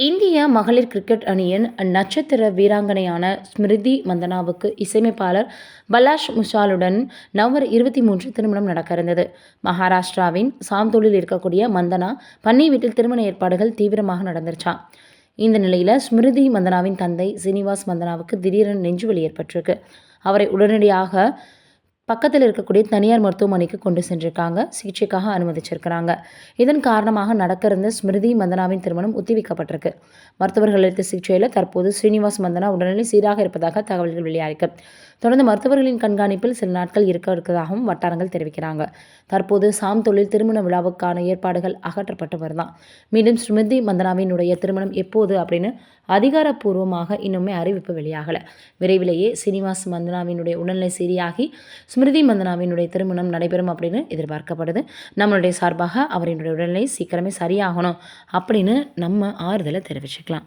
இந்திய மகளிர் கிரிக்கெட் அணியின் நட்சத்திர வீராங்கனையான ஸ்மிருதி மந்தனாவுக்கு இசையமைப்பாளர் பலாஷ் முஷாலுடன் நவம்பர் 23 திருமணம் நடக்க இருந்தது. மகாராஷ்டிராவின் சாந்தோலில் இருக்கக்கூடிய மந்தனா பன்னி வீட்டில் திருமண ஏற்பாடுகள் தீவிரமாக நடந்துருச்சாம். இந்த நிலையில் ஸ்மிருதி மந்தனாவின் தந்தை சீனிவாஸ் மந்தனாவுக்கு திடீரென நெஞ்சுவலி ஏற்பட்டிருக்கு. அவரை உடனடியாக பக்கத்தில் இருக்கக்கூடிய தனியார் மருத்துவமனைக்கு கொண்டு சென்றிருக்காங்க. சிகிச்சைக்காக அனுமதிச்சிருக்கிறாங்க. இதன் காரணமாக நடக்க இருந்த ஸ்மிருதி மந்தனாவின் திருமணம் ஒத்திவைக்கப்பட்டிருக்கு. மருத்துவர்கள் அளித்த சிகிச்சையில் தற்போது ஸ்ரீனிவாஸ் மந்தனா உடல்நிலை சீராக இருப்பதாக தகவல்கள் வெளியாயிருக்கு. தொடர்ந்து மருத்துவர்களின் கண்காணிப்பில் சில நாட்கள் இருப்பதாகவும் வட்டாரங்கள் தெரிவிக்கிறாங்க. தற்போது சாந்தோலில் திருமண விழாவுக்கான ஏற்பாடுகள் அகற்றப்பட்டு வருதான். மீண்டும் ஸ்மிருதி மந்தனாவினுடைய திருமணம் எப்போது அப்படின்னு அதிகாரப்பூர்வமாக இன்னுமே அறிவிப்பு வெளியாகலை. விரைவிலேயே சீனிவாஸ் மந்தனாவினுடைய உடல்நிலை சரியாகி ஸ்மிருதி மந்தனாவினுடைய திருமணம் நடைபெறும் அப்படின்னு எதிர்பார்க்கப்படுது. நம்மளுடைய சார்பாக அவரினுடைய உடல்நிலை சீக்கிரமே சரியாகணும் அப்படின்னு நம்ம ஆறுதலை தெரிவிச்சுக்கலாம்.